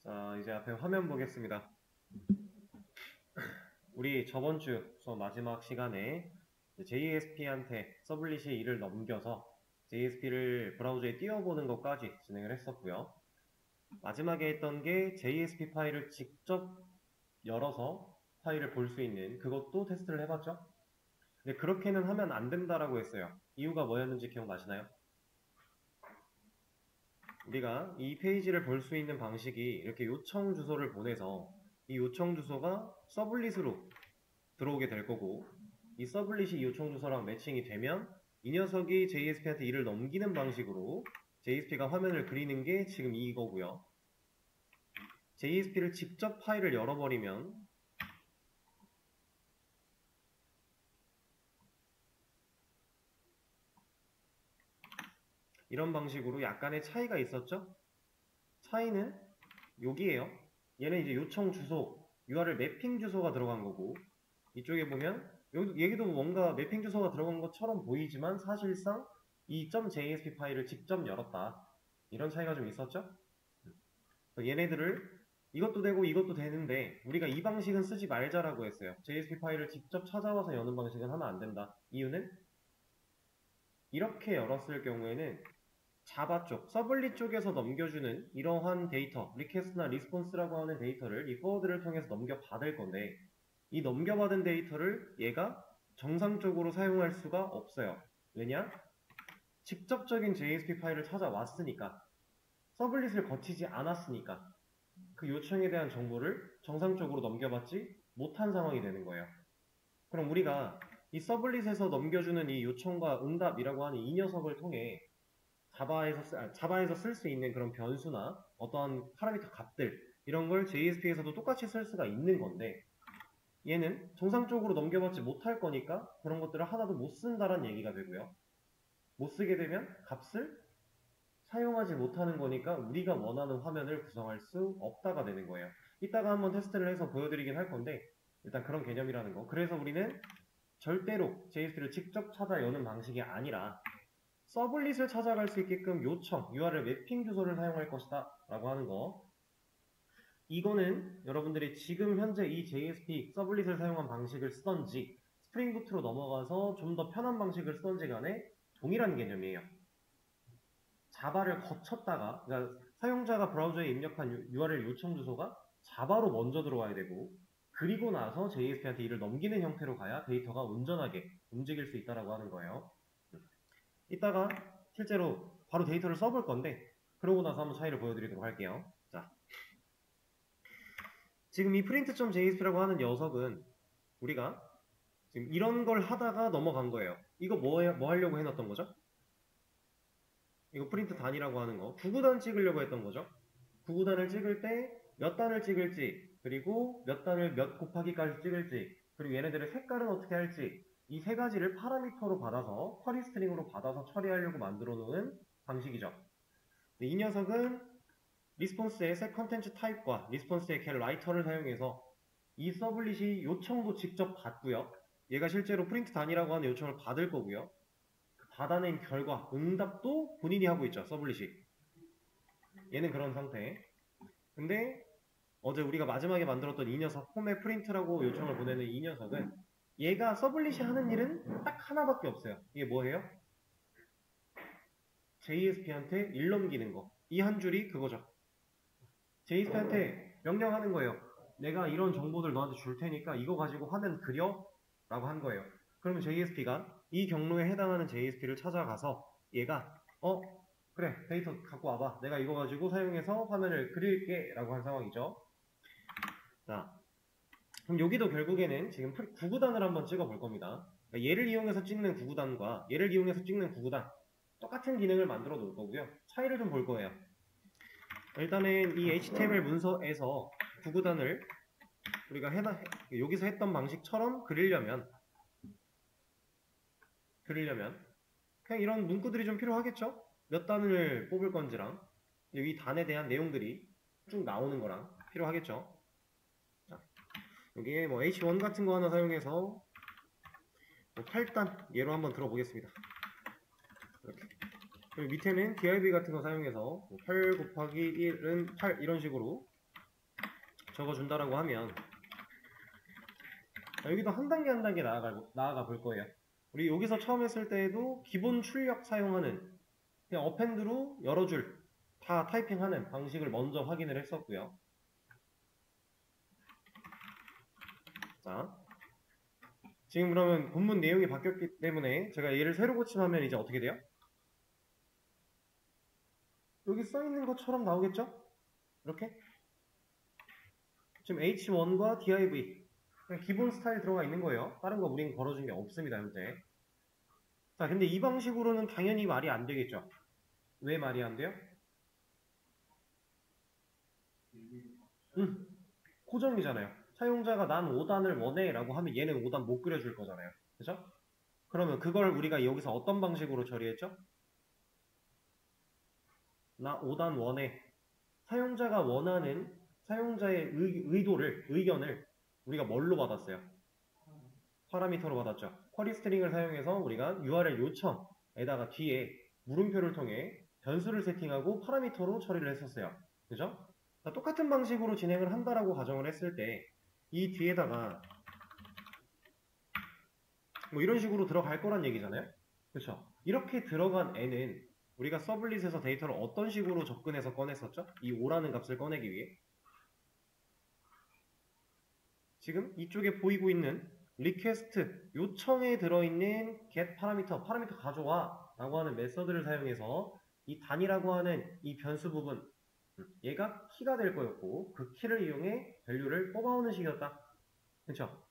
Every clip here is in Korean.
자, 이제 앞에 화면 보겠습니다. 우리 저번 주 수업 마지막 시간에 JSP한테 서블릿이 일을 넘겨서 JSP를 브라우저에 띄워보는 것까지 진행을 했었고요. 마지막에 했던 게 JSP 파일을 직접 열어서 파일을 볼 수 있는 그것도 테스트를 해봤죠. 근데 그렇게는 하면 안 된다라고 했어요. 이유가 뭐였는지 기억나시나요? 우리가 이 페이지를 볼 수 있는 방식이 이렇게 요청 주소를 보내서 이 요청 주소가 서블릿으로 들어오게 될 거고, 이 서블릿이 요청 주소랑 매칭이 되면 이 녀석이 JSP한테 일을 넘기는 방식으로 JSP가 화면을 그리는 게 지금 이거고요. JSP를 직접 파일을 열어버리면 이런 방식으로 약간의 차이가 있었죠? 차이는 여기에요. 얘는 이제 요청 주소, URL 매핑 주소가 들어간 거고, 이쪽에 보면 여기도 뭔가 매핑 주소가 들어간 것처럼 보이지만 사실상 이 .jsp 파일을 직접 열었다. 이런 차이가 좀 있었죠? 얘네들을 이것도 되고 이것도 되는데 우리가 이 방식은 쓰지 말자라고 했어요. JSP 파일을 직접 찾아와서 여는 방식은 하면 안 된다. 이유는 이렇게 열었을 경우에는 자바 쪽, 서블릿 쪽에서 넘겨주는 이러한 데이터, 리퀘스트나 리스폰스라고 하는 데이터를 이 포워드를 통해서 넘겨받을 건데, 이 넘겨받은 데이터를 얘가 정상적으로 사용할 수가 없어요. 왜냐? 직접적인 JSP 파일을 찾아왔으니까, 서블릿을 거치지 않았으니까 그 요청에 대한 정보를 정상적으로 넘겨받지 못한 상황이 되는 거예요. 그럼 우리가 이 서블릿에서 넘겨주는 이 요청과 응답이라고 하는 이 녀석을 통해 자바에서 쓸 수 있는 그런 변수나 어떠한 파라미터 값들 이런 걸 JSP에서도 똑같이 쓸 수가 있는 건데, 얘는 정상적으로 넘겨받지 못할 거니까 그런 것들을 하나도 못 쓴다는 얘기가 되고요. 못 쓰게 되면 값을 사용하지 못하는 거니까 우리가 원하는 화면을 구성할 수 없다가 되는 거예요. 이따가 한번 테스트를 해서 보여드리긴 할 건데, 일단 그런 개념이라는 거. 그래서 우리는 절대로 JSP를 직접 찾아 여는 방식이 아니라 서블릿을 찾아갈 수 있게끔 요청, URL 매핑 주소를 사용할 것이다 라고 하는 거. 이거는 여러분들이 지금 현재 이 JSP 서블릿을 사용한 방식을 쓰던지 스프링부트로 넘어가서 좀 더 편한 방식을 쓰던지 간에 동일한 개념이에요. 자바를 거쳤다가, 그러니까 사용자가 브라우저에 입력한 URL 요청 주소가 자바로 먼저 들어와야 되고, 그리고 나서 JSP한테 이를 넘기는 형태로 가야 데이터가 온전하게 움직일 수 있다라고 하는 거예요. 이따가 실제로 바로 데이터를 써볼 건데, 그러고 나서 한번 차이를 보여드리도록 할게요. 자, 지금 이 print.jsp라고 하는 녀석은 우리가 지금 이런 걸 하다가 넘어간 거예요. 이거 뭐 하려고 해놨던 거죠? 이거 프린트 단이라고 하는 거. 9구단 찍으려고 했던 거죠. 9구단을 찍을 때 몇 단을 찍을지, 그리고 몇 단을 몇 곱하기까지 찍을지, 그리고 얘네들의 색깔은 어떻게 할지, 이 세 가지를 파라미터로 받아서 쿼리 스트링으로 받아서 처리하려고 만들어 놓은 방식이죠. 이 녀석은 리스폰스의 셋 컨텐츠 타입과 리스폰스의 겟 라이터를 사용해서 이 서블릿이 요청도 직접 받고요. 얘가 실제로 프린트 단이라고 하는 요청을 받을 거고요. 받아낸 결과, 응답도 본인이 하고 있죠. 서블릿이. 얘는 그런 상태. 근데 어제 우리가 마지막에 만들었던 이 녀석, 홈에 프린트라고 요청을 보내는 이 녀석은 얘가 서블릿이 하는 일은 딱 하나밖에 없어요. 이게 뭐예요? JSP한테 일 넘기는 거. 이 한 줄이 그거죠. JSP한테 명령하는 거예요. 내가 이런 정보들 너한테 줄 테니까 이거 가지고 화면 그려? 라고 한 거예요. 그러면 JSP가 이 경로에 해당하는 JSP를 찾아가서 얘가 그래 데이터 갖고 와봐. 내가 이거 가지고 사용해서 화면을 그릴게 라고 한 상황이죠. 자, 그럼 여기도 결국에는 지금 9구단을 한번 찍어 볼 겁니다. 그러니까 얘를 이용해서 찍는 9구단과 얘를 이용해서 찍는 9구단 똑같은 기능을 만들어 놓을 거고요. 차이를 좀 볼 거예요. 일단은 이 HTML 문서에서 9구단을 우리가 여기서 했던 방식처럼 그리려면 그냥 이런 문구들이 좀 필요하겠죠? 몇 단을 뽑을 건지랑 이 단에 대한 내용들이 쭉 나오는 거랑 필요하겠죠? 자, 여기에 뭐 H1 같은 거 하나 사용해서 뭐 8단 얘로 한번 들어보겠습니다. 이렇게. 그리고 밑에는 DRB 같은 거 사용해서 뭐8 곱하기 1은 8 이런 식으로 적어준다라고 하면 여기도 한 단계 한 단계 나아가 볼 거예요. 우리 여기서 처음 했을 때에도 기본 출력 사용하는 그냥 어펜드로 여러 줄 다 타이핑하는 방식을 먼저 확인을 했었고요. 자, 지금 그러면 본문 내용이 바뀌었기 때문에 제가 얘를 새로 고침하면 이제 어떻게 돼요? 여기 써있는 것처럼 나오겠죠? 이렇게? 지금 H1과 div 그냥 기본 스타일 들어가 있는 거예요. 다른 거 우린 걸어준 게 없습니다, 현재. 자, 근데 이 방식으로는 당연히 말이 안 되겠죠? 왜 말이 안 돼요? 고정이잖아요. 사용자가 난 5단을 원해 라고 하면 얘는 5단 못 그려줄 거잖아요. 그죠? 그러면 그걸 우리가 여기서 어떤 방식으로 처리했죠? 나 5단 원해. 사용자가 원하는 사용자의 의견을 우리가 뭘로 받았어요? 파라미터로 받았죠. 쿼리 스트링을 사용해서 우리가 URL 요청에다가 뒤에 물음표를 통해 변수를 세팅하고 파라미터로 처리를 했었어요. 그죠? 똑같은 방식으로 진행을 한다라고 가정을 했을 때 이 뒤에다가 뭐 이런 식으로 들어갈 거란 얘기잖아요. 그렇죠? 이렇게 들어간 애는 우리가 서블릿에서 데이터를 어떤 식으로 접근해서 꺼냈었죠? 이 5라는 값을 꺼내기 위해 지금 이쪽에 보이고 있는 리퀘스트 요청에 들어있는 get 파라미터 가져와 라고 하는 메서드를 사용해서 이 단이라고 하는 이 변수 부분 얘가 키가 될 거였고 그 키를 이용해 밸류를 뽑아오는 식이었다. 그쵸?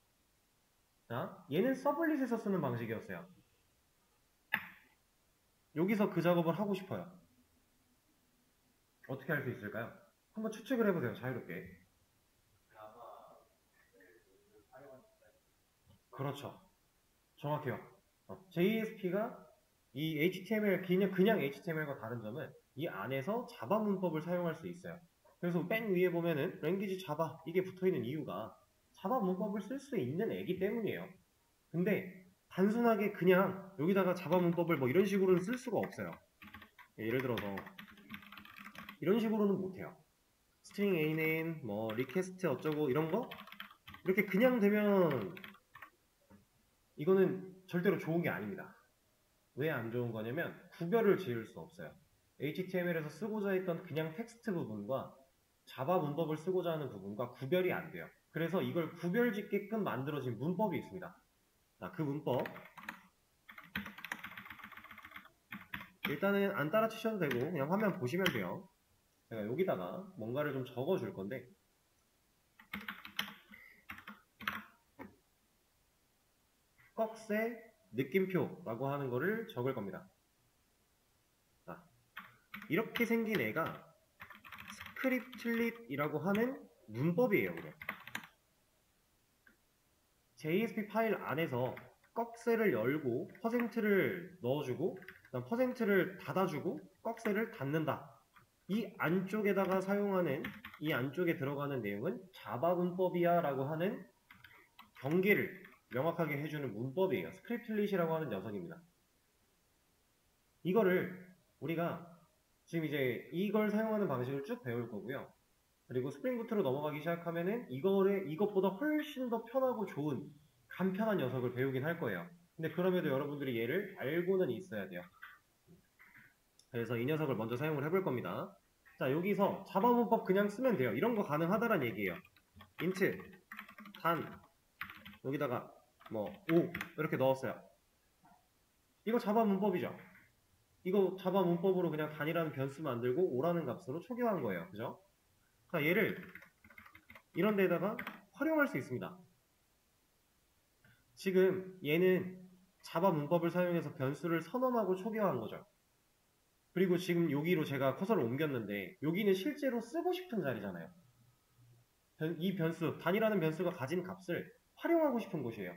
자, 얘는 서블릿에서 쓰는 방식이었어요. 여기서 그 작업을 하고 싶어요. 어떻게 할 수 있을까요? 한번 추측을 해보세요. 자유롭게. 그렇죠. 정확해요. JSP가 이 HTML, 그냥 HTML과 다른 점은 이 안에서 자바 문법을 사용할 수 있어요. 그래서 맨 위에 보면은 랭귀지 자바 이게 붙어있는 이유가 자바 문법을 쓸 수 있는 애기 때문이에요. 근데 단순하게 그냥 여기다가 자바 문법을 뭐 이런 식으로는 쓸 수가 없어요. 예를 들어서 이런 식으로는 못해요. 스트링 A는 뭐 리퀘스트 어쩌고 이런 거 이렇게 그냥 되면 이거는 절대로 좋은 게 아닙니다. 왜 안 좋은 거냐면 구별을 지을 수 없어요. HTML에서 쓰고자 했던 그냥 텍스트 부분과 자바 문법을 쓰고자 하는 부분과 구별이 안 돼요. 그래서 이걸 구별 짓게끔 만들어진 문법이 있습니다. 자, 그 문법 일단은 안 따라치셔도 되고 그냥 화면 보시면 돼요. 제가 여기다가 뭔가를 좀 적어 줄 건데 꺽쇠 느낌표라고 하는 거를 적을 겁니다. 자, 이렇게 생긴 애가 스크립틀릿이라고 하는 문법이에요. 그래. JSP 파일 안에서 꺽쇠를 열고 퍼센트를 넣어주고 그다음 퍼센트를 닫아주고 꺽쇠를 닫는다. 이 안쪽에다가 사용하는 이 안쪽에 들어가는 내용은 자바 문법이야 라고 하는 경계를 명확하게 해주는 문법이에요. 스크립틀릿이라고 하는 녀석입니다. 이거를 우리가 지금 이제 이걸 사용하는 방식을 쭉 배울 거고요. 그리고 스프링부트로 넘어가기 시작하면은 이것보다 훨씬 더 편하고 좋은 간편한 녀석을 배우긴 할 거예요. 근데 그럼에도 여러분들이 얘를 알고는 있어야 돼요. 그래서 이 녀석을 먼저 사용을 해볼 겁니다. 자, 여기서 자바 문법 그냥 쓰면 돼요. 이런 거 가능하다란 얘기예요. int 단 여기다가 뭐 5 이렇게 넣었어요. 이거 자바 문법이죠. 이거 자바 문법으로 그냥 단이라는 변수 만들고 5라는 값으로 초기화한 거예요. 그죠? 자, 얘를 이런 데다가 활용할 수 있습니다. 지금 얘는 자바 문법을 사용해서 변수를 선언하고 초기화한 거죠. 그리고 지금 여기로 제가 커서를 옮겼는데 여기는 실제로 쓰고 싶은 자리잖아요. 이 변수, 단이라는 변수가 가진 값을 활용하고 싶은 곳이에요.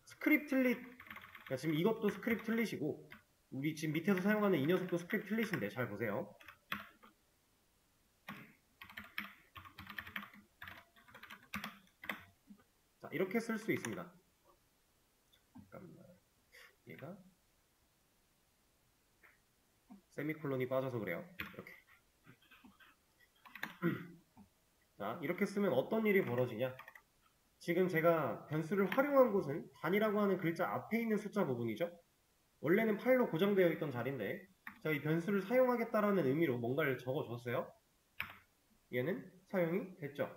스크립틀릿, 그러니까 지금 이것도 스크립틀릿이고 우리 지금 밑에서 사용하는 이 녀석도 스크립틀릿인데 잘 보세요. 자, 이렇게 쓸 수 있습니다. 잠깐만, 얘가 세미콜론이 빠져서 그래요. 이렇게 자, 이렇게 쓰면 어떤 일이 벌어지냐? 지금 제가 변수를 활용한 곳은 단이라고 하는 글자 앞에 있는 숫자 부분이죠. 원래는 8로 고정되어 있던 자리인데 제가 이 변수를 사용하겠다라는 의미로 뭔가를 적어줬어요. 얘는 사용이 됐죠.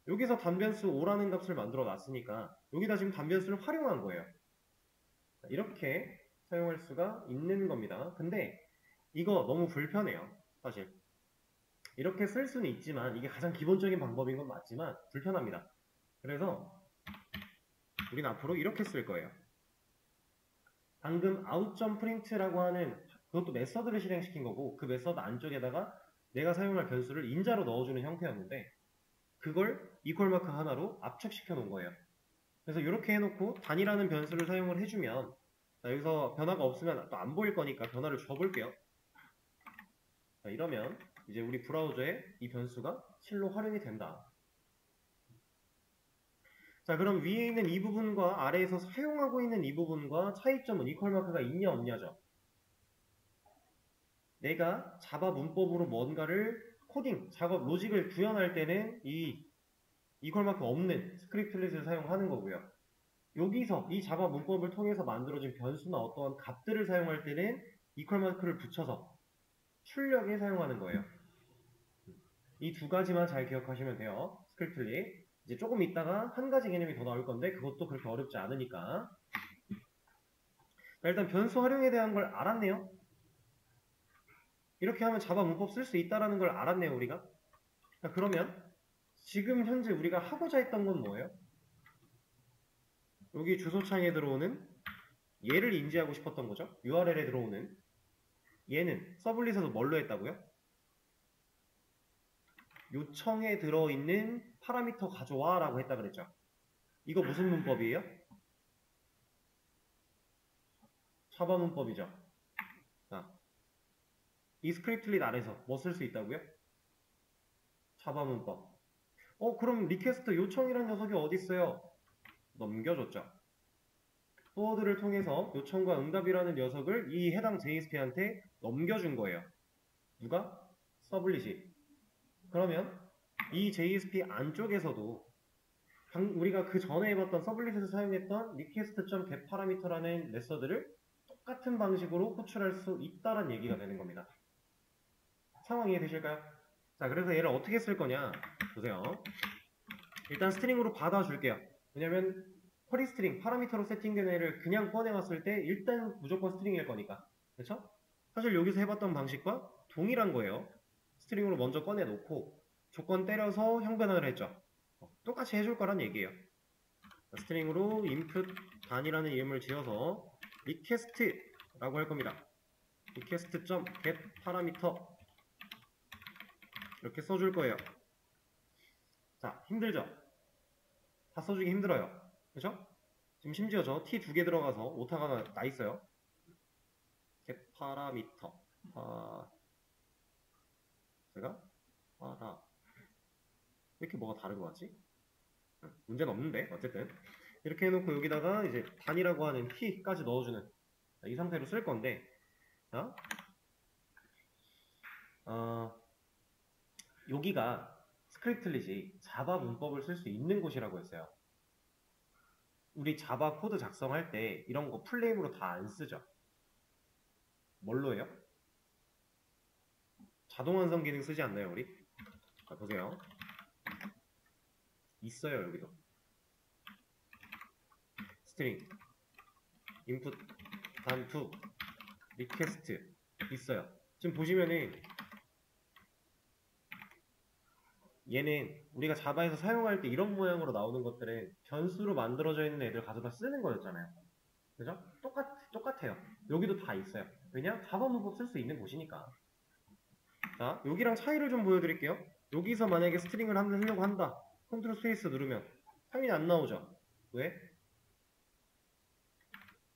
여기서 단변수 5라는 값을 만들어 놨으니까 여기다 지금 단변수를 활용한 거예요. 이렇게 사용할 수가 있는 겁니다. 근데 이거 너무 불편해요. 사실 이렇게 쓸 수는 있지만 이게 가장 기본적인 방법인 건 맞지만 불편합니다. 그래서 우리는 앞으로 이렇게 쓸 거예요. 방금 out.print라고 하는 그것도 메서드를 실행시킨 거고 그 메서드 안쪽에다가 내가 사용할 변수를 인자로 넣어주는 형태였는데 그걸 이퀄 마크 하나로 압축시켜 놓은 거예요. 그래서 이렇게 해놓고 단이라는 변수를 사용을 해주면 자, 여기서 변화가 없으면 또 안 보일 거니까 변화를 줘볼게요. 자, 이러면 이제 우리 브라우저에 이 변수가 실로 활용이 된다. 자, 그럼 위에 있는 이 부분과 아래에서 사용하고 있는 이 부분과 차이점은 이퀄 마크가 있냐 없냐죠. 내가 자바 문법으로 뭔가를 코딩, 작업, 로직을 구현할 때는 이 이퀄 마크 없는 스크립트릿을 사용하는 거고요. 여기서 이 자바 문법을 통해서 만들어진 변수나 어떠한 값들을 사용할 때는 이퀄 마크를 붙여서 출력에 사용하는 거예요. 이 두 가지만 잘 기억하시면 돼요. 스크립트릿. 이제 조금 있다가 한 가지 개념이 더 나올 건데 그것도 그렇게 어렵지 않으니까. 일단 변수 활용에 대한 걸 알았네요. 이렇게 하면 자바 문법 쓸 수 있다는 걸 알았네요, 우리가. 자, 그러면 지금 현재 우리가 하고자 했던 건 뭐예요? 여기 주소창에 들어오는 얘를 인지하고 싶었던 거죠. URL에 들어오는 얘는 서블릿에서 뭘로 했다고요? 요청에 들어있는 파라미터 가져와 라고 했다 그랬죠. 이거 무슨 문법이에요? 자바 문법이죠. 자, 이 스크립트릿 아래서 뭐 쓸 수 있다고요? 자바 문법. 그럼 리퀘스트 요청이라는 녀석이 어디 있어요? 넘겨줬죠. 포워드를 통해서 요청과 응답이라는 녀석을 이 해당 JSP한테 넘겨준 거예요. 누가? 서블릿이. 그러면 이 JSP 안쪽에서도 우리가 그 전에 해봤던 서블릿에서 사용했던 request.getParameter라는 메서드를 똑같은 방식으로 호출할 수 있다는 얘기가 되는 겁니다. 상황 이해되실까요? 자, 그래서 얘를 어떻게 쓸 거냐? 보세요. 일단 스트링으로 받아줄게요. 왜냐면 쿼리 스트링, 파라미터로 세팅된 애를 그냥 꺼내왔을 때 일단 무조건 스트링일 거니까. 그렇죠? 사실 여기서 해봤던 방식과 동일한 거예요. 스트링으로 먼저 꺼내놓고 조건 때려서 형변화를 했죠. 똑같이 해줄 거란 얘기예요. 스트링으로 input 단이라는 이름을 지어서 request라고 할 겁니다. request.getParameter 이렇게 써줄 거예요. 자, 힘들죠? 다 써주기 힘들어요. 그죠? 지금 심지어 저 t 2개 들어가서 오타가 나 있어요. getParameter 제가 왜 이렇게 뭐가 다른 거 같지? 문제는 없는데 어쨌든 이렇게 해놓고 여기다가 이제 단이라고 하는 키까지 넣어주는 이 상태로 쓸 건데 자, 여기가 스크립트릿이 자바 문법을 쓸 수 있는 곳이라고 했어요. 우리 자바 코드 작성할 때 이런 거 풀네임으로 다 안 쓰죠. 뭘로 해요? 자동 완성 기능 쓰지 않나요, 우리? 자, 보세요. 있어요, 여기도. 스트링, input, 단투, request 있어요. 지금 보시면은 얘는 우리가 자바에서 사용할 때 이런 모양으로 나오는 것들은 변수로 만들어져 있는 애들 가져다 쓰는 거였잖아요. 그죠? 똑같아요. 여기도 다 있어요. 왜냐? 자바 문법 쓸 수 있는 곳이니까. 자, 여기랑 차이를 좀 보여드릴게요. 여기서 만약에 스트링을 하려고 한다. 컨트롤 스페이스 누르면 당연히 안 나오죠. 왜?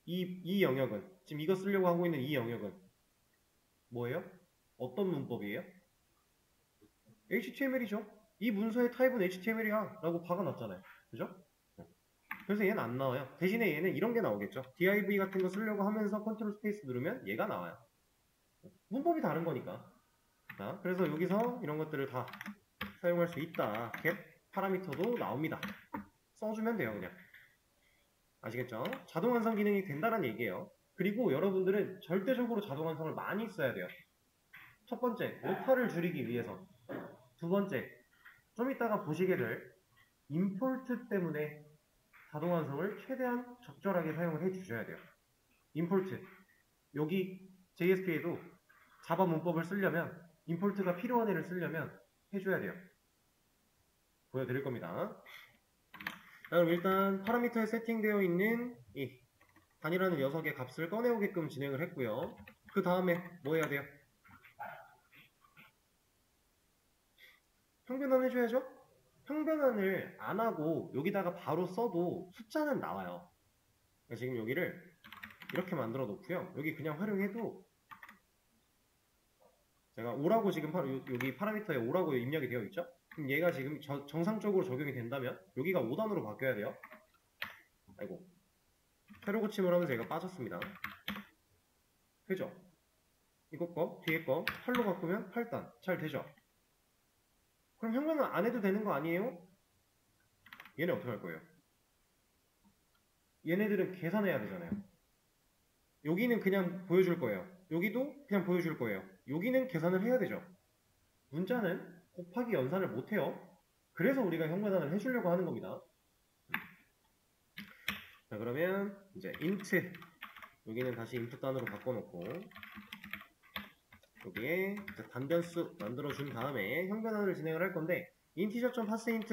이 영역은 지금 이거 쓰려고 하고 있는 이 영역은 뭐예요? 어떤 문법이에요? HTML이죠. 이 문서의 타입은 HTML이야 라고 박아놨잖아요. 그죠? 그래서 얘는 안 나와요. 대신에 얘는 이런 게 나오겠죠. div 같은 거 쓰려고 하면서 컨트롤 스페이스 누르면 얘가 나와요. 문법이 다른 거니까. 자, 그래서 여기서 이런 것들을 다 사용할 수 있다. get 파라미터도 나옵니다. 써주면 돼요, 그냥. 아시겠죠? 자동 완성 기능이 된다는 얘기예요. 그리고 여러분들은 절대적으로 자동 완성을 많이 써야 돼요. 첫 번째, 오타를 줄이기 위해서. 두 번째, 좀 이따가 보시게 될 임포트 때문에 자동 완성을 최대한 적절하게 사용을 해 주셔야 돼요. 임포트. 여기 JSP에도 자바 문법을 쓰려면 임포트가 필요한 애를 쓰려면 해줘야 돼요. 보여드릴 겁니다. 그럼 일단 파라미터에 세팅되어 있는 이 단이라는 녀석의 값을 꺼내오게끔 진행을 했고요. 그 다음에 뭐 해야 돼요? 평변환 해줘야죠? 평변환을 안 하고 여기다가 바로 써도 숫자는 나와요. 지금 여기를 이렇게 만들어 놓고요. 여기 그냥 활용해도 제가 5라고 지금 여기 파라미터에 5라고 입력이 되어 있죠? 그럼 얘가 지금 정상적으로 적용이 된다면 여기가 5단으로 바뀌어야 돼요. 아이고, 새로 고침을 하면서 얘가 빠졌습니다. 그죠? 이거 거, 뒤에 거 8로 바꾸면 8단. 잘 되죠? 그럼 평변환 안 해도 되는 거 아니에요? 얘네 어떻게 할 거예요? 얘네들은 계산해야 되잖아요. 여기는 그냥 보여줄 거예요. 여기도 그냥 보여줄 거예요. 여기는 계산을 해야 되죠. 문자는 곱하기 연산을 못해요. 그래서 우리가 형변환을 해주려고 하는 겁니다. 자, 그러면 이제 int 여기는 다시 input 단으로 바꿔놓고 여기에 단변수 만들어준 다음에 형변환을 진행을 할 건데 integer.parseInt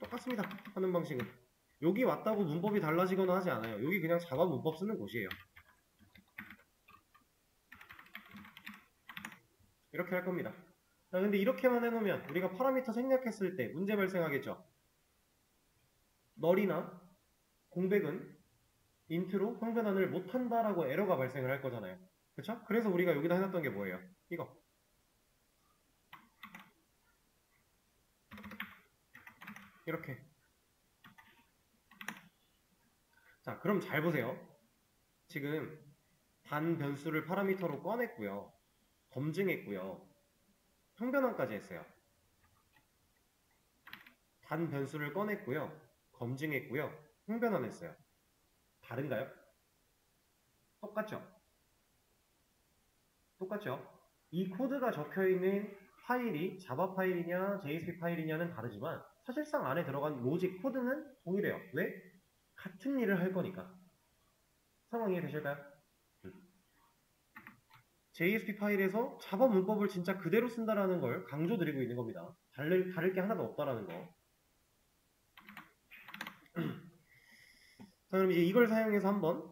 똑같습니다. 하는 방식은 여기 왔다고 문법이 달라지거나 하지 않아요. 여기 그냥 자바 문법 쓰는 곳이에요. 이렇게 할 겁니다. 자, 근데 이렇게만 해놓으면 우리가 파라미터 생략했을 때 문제 발생하겠죠. 널이나 공백은 인트로 형변환을 못한다라고 에러가 발생을 할 거잖아요. 그쵸? 그래서 우리가 여기다 해놨던 게 뭐예요? 이거. 이렇게. 자, 그럼 잘 보세요. 지금 단 변수를 파라미터로 꺼냈고요. 검증했고요. 형변환까지 했어요. 단 변수를 꺼냈고요. 검증했고요. 형변환했어요. 다른가요? 똑같죠? 똑같죠? 이 코드가 적혀있는 파일이 자바 파일이냐 JSP 파일이냐는 다르지만 사실상 안에 들어간 로직 코드는 동일해요. 왜? 같은 일을 할 거니까. 상황 이해되실까요? JSP 파일에서 자바 문법을 진짜 그대로 쓴다라는 걸 강조드리고 있는 겁니다. 다를 게 하나도 없다라는 거. 자, 그럼 이제 이걸 사용해서 한번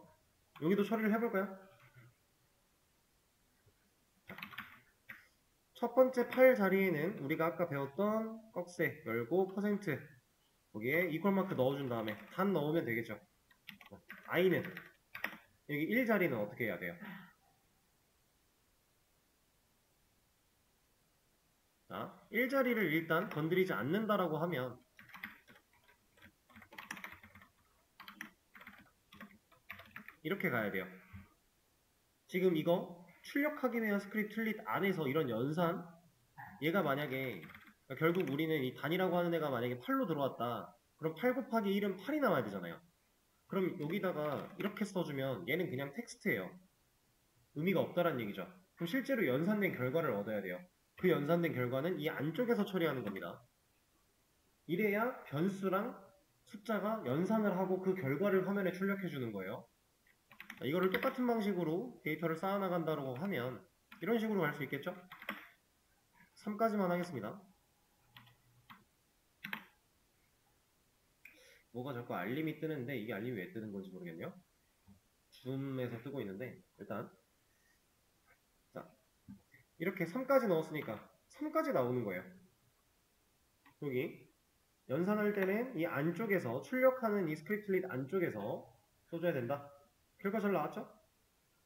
여기도 처리를 해볼까요? 첫 번째 파일 자리에는 우리가 아까 배웠던 꺽쇠 열고 퍼센트 거기에 이퀄 마크 넣어준 다음에 단 넣으면 되겠죠. i는 여기 1 자리는 어떻게 해야 돼요? 자, 1 자리를 일단 건드리지 않는다라고 하면 이렇게 가야 돼요. 지금 이거 출력하기 위한 스크립트 틀릿 안에서 이런 연산 얘가 만약에 결국 우리는 이 단이라고 하는 애가 만약에 8로 들어왔다. 그럼 8 곱하기 1은 8이 나와야 되잖아요. 그럼 여기다가 이렇게 써주면 얘는 그냥 텍스트예요. 의미가 없다라는 얘기죠. 그럼 실제로 연산된 결과를 얻어야 돼요. 그 연산된 결과는 이 안쪽에서 처리하는 겁니다. 이래야 변수랑 숫자가 연산을 하고 그 결과를 화면에 출력해 주는 거예요. 이거를 똑같은 방식으로 데이터를 쌓아나간다고 하면 이런 식으로 갈 수 있겠죠? 3까지만 하겠습니다. 뭐가 자꾸 알림이 뜨는데 이게 알림이 왜 뜨는 건지 모르겠네요. 줌에서 뜨고 있는데 일단 자 이렇게 3까지 넣었으니까 3까지 나오는 거예요. 여기 연산할 때는 이 안쪽에서 출력하는 이 스크립트 릿 안쪽에서 써줘야 된다. 결과 잘 나왔죠?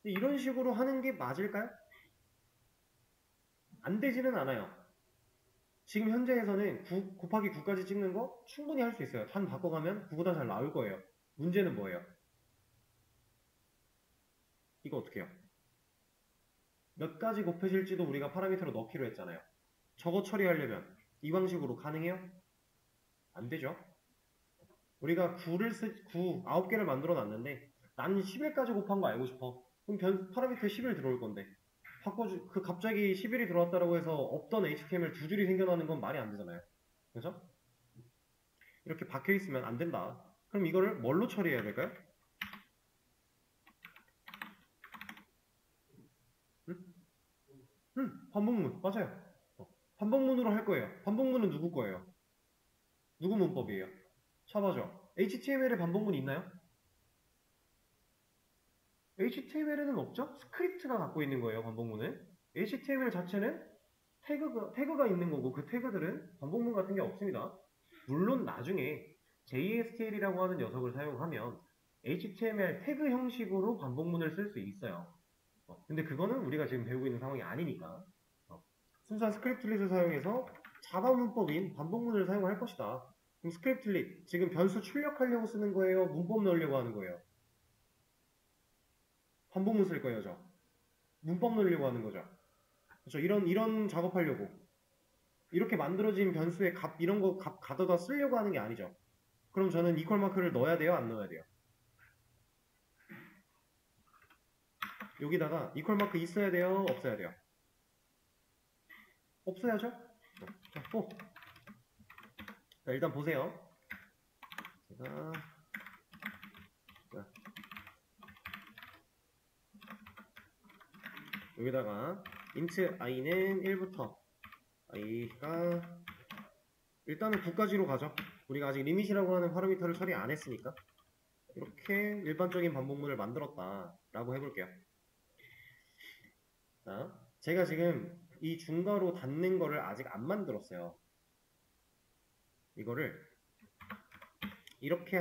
이런 식으로 하는 게 맞을까요? 안 되지는 않아요. 지금 현재에서는 9 곱하기 9까지 찍는 거 충분히 할 수 있어요. 단 바꿔가면 9보다 잘 나올 거예요. 문제는 뭐예요? 이거 어떻게 해요? 몇 가지 곱해질지도 우리가 파라미터로 넣기로 했잖아요. 저거 처리하려면 이 방식으로 가능해요? 안 되죠. 우리가 9개를 만들어 놨는데 나는 10일까지 곱한 거 알고 싶어. 그럼 파라미터에 10일 들어올 건데. 갑자기 10일이 들어왔다고 해서 없던 HTML 두 줄이 생겨나는 건 말이 안 되잖아요. 그죠? 이렇게 박혀 있으면 안 된다. 그럼 이거를 뭘로 처리해야 될까요? 반복문. 맞아요. 반복문으로 할 거예요. 반복문은 누구 거예요? 누구 문법이에요? 참아죠. HTML에 반복문이 있나요? HTML에는 없죠? 스크립트가 갖고 있는 거예요, 반복문은. HTML 자체는 태그가 있는 거고, 그 태그들은 반복문 같은 게 없습니다. 물론 나중에 JSTL이라고 하는 녀석을 사용하면 HTML 태그 형식으로 반복문을 쓸 수 있어요. 근데 그거는 우리가 지금 배우고 있는 상황이 아니니까. 순수한 스크립트릿을 사용해서 자바 문법인 반복문을 사용할 것이다. 그럼 스크립트릿, 지금 변수 출력하려고 쓰는 거예요? 문법 넣으려고 하는 거예요? 반복문 쓸 거예요, 저. 문법 넣으려고 하는 거죠. 그렇죠. 이런 작업하려고. 이렇게 만들어진 변수의 값, 이런 거 값 가져다 쓰려고 하는 게 아니죠. 그럼 저는 이퀄 마크를 넣어야 돼요? 안 넣어야 돼요? 여기다가 이퀄 마크 있어야 돼요? 없어야 돼요? 없어야죠? 자, 자, 일단 보세요. 제가 자, 여기다가 int i는 1부터 i가 일단은 9까지로 가죠. 우리가 아직 리밋이라고 하는 파라미터를 처리 안 했으니까 이렇게 일반적인 반복문을 만들었다 라고 해볼게요. 자, 제가 지금 이 중괄호 닫는 거를 아직 안 만들었어요. 이거를 이렇게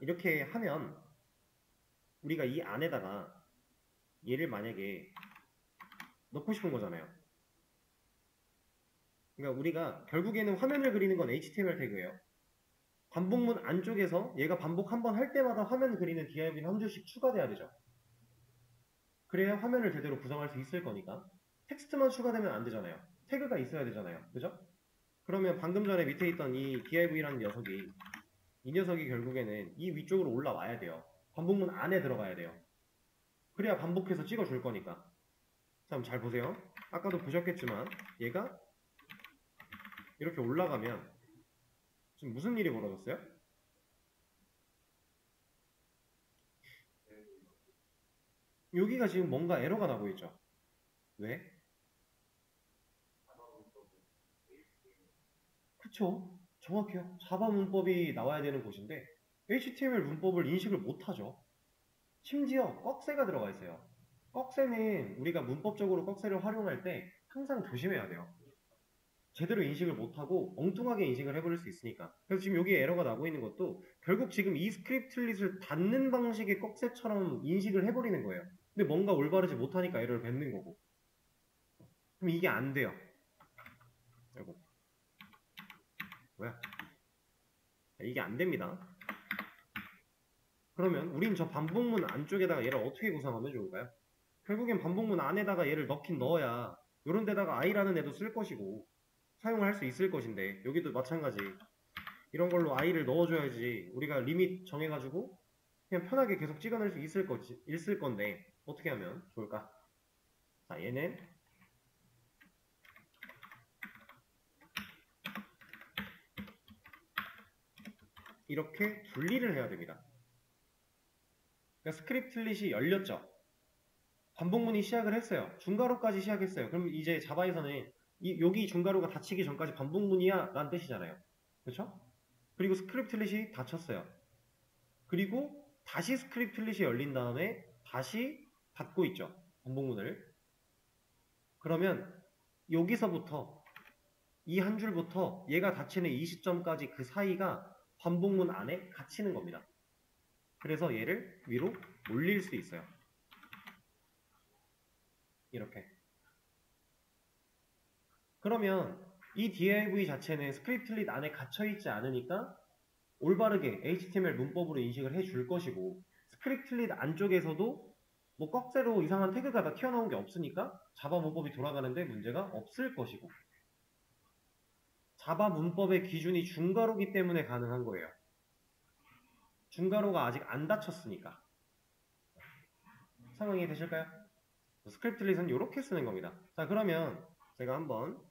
이렇게 하면 우리가 이 안에다가 얘를 만약에 넣고 싶은 거잖아요. 그러니까 우리가 결국에는 화면을 그리는 건 HTML 태그예요. 반복문 안쪽에서 얘가 반복 한 번 할 때마다 화면 그리는 div는 한 줄씩 추가돼야 되죠. 그래야 화면을 제대로 구성할 수 있을 거니까. 텍스트만 추가되면 안 되잖아요. 태그가 있어야 되잖아요. 그죠? 그러면 방금 전에 밑에 있던 이 div라는 녀석이 이 녀석이 결국에는 이 위쪽으로 올라와야 돼요. 반복문 안에 들어가야 돼요. 그래야 반복해서 찍어줄 거니까. 자, 그럼 잘 보세요. 아까도 보셨겠지만 얘가 이렇게 올라가면 지금 무슨 일이 벌어졌어요? 여기가 지금 뭔가 에러가 나고 있죠. 왜? 그쵸? 정확해요. 자바 문법이 나와야 되는 곳인데 HTML 문법을 인식을 못하죠. 심지어 꺽쇠가 들어가 있어요. 꺽쇠는 우리가 문법적으로 꺽쇠를 활용할 때 항상 조심해야 돼요. 제대로 인식을 못하고 엉뚱하게 인식을 해버릴 수 있으니까. 그래서 지금 여기에 에러가 나고 있는 것도 결국 지금 이 스크립트릿을 닫는 방식의 꺽쇠처럼 인식을 해버리는 거예요. 근데 뭔가 올바르지 못하니까 에러를 뱉는 거고. 그럼 이게 안 돼요. 아이고. 뭐야? 이게 안 됩니다. 그러면 우린 저 반복문 안쪽에다가 얘를 어떻게 구성하면 좋을까요? 결국엔 반복문 안에다가 얘를 넣긴 넣어야 이런 데다가 i라는 애도 쓸 것이고 사용을 할 수 있을 것인데 여기도 마찬가지 이런 걸로 i를 넣어줘야지 우리가 리밋 정해가지고 그냥 편하게 계속 찍어낼 수 있을 건데 어떻게 하면 좋을까? 자, 얘는 이렇게 분리를 해야 됩니다. 그러니까 스크립트릿이 열렸죠. 반복문이 시작을 했어요. 중괄호까지 시작했어요. 그럼 이제 자바에서는 여기 중괄호가 닫히기 전까지 반복문이야 라는 뜻이잖아요. 그렇죠? 그리고 스크립트릿이 닫혔어요. 그리고 다시 스크립트릿이 열린 다음에 다시 닫고 있죠. 반복문을. 그러면 여기서부터 이 한 줄부터 얘가 닫히는 이 시점까지 그 사이가 반복문 안에 갇히는 겁니다. 그래서 얘를 위로 올릴 수 있어요. 이렇게. 그러면 이 div 자체는 스크립트릿 안에 갇혀있지 않으니까 올바르게 HTML 문법으로 인식을 해줄 것이고 스크립트릿 안쪽에서도 뭐 꺽쇠로 이상한 태그가 다 튀어나온 게 없으니까 자바 문법이 돌아가는데 문제가 없을 것이고 자바 문법의 기준이 중괄호기 때문에 가능한 거예요. 중괄호가 아직 안 닫혔으니까. 상황이 되실까요? 스크립트릿은 이렇게 쓰는 겁니다. 자, 그러면 제가 한번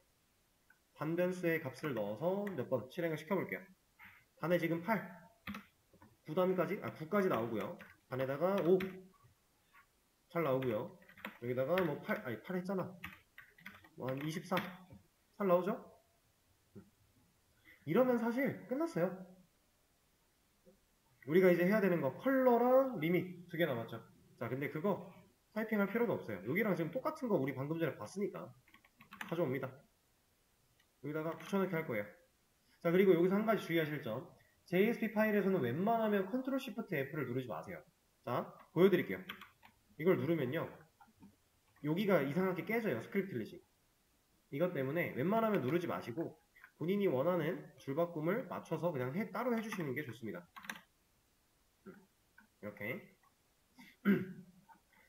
단변수의 값을 넣어서 몇 번 실행을 시켜볼게요. 단에 지금 8, 9까지 나오고요. 단에다가 5, 8 나오고요. 여기다가 뭐 8 했잖아. 뭐 한 24, 8 나오죠? 이러면 사실 끝났어요. 우리가 이제 해야 되는 거 컬러랑 리밋 두 개 남았죠. 자, 근데 그거 타이핑할 필요도 없어요. 여기랑 지금 똑같은 거 우리 방금 전에 봤으니까 가져옵니다. 여기다가 붙여넣기 할 거예요. 자, 그리고 여기서 한 가지 주의하실 점. JSP 파일에서는 웬만하면 Ctrl Shift F를 누르지 마세요. 자, 보여드릴게요. 이걸 누르면요, 여기가 이상하게 깨져요. 스크립트릿이. 이것 때문에 웬만하면 누르지 마시고 본인이 원하는 줄바꿈을 맞춰서 그냥 따로 해주시는 게 좋습니다. 이렇게.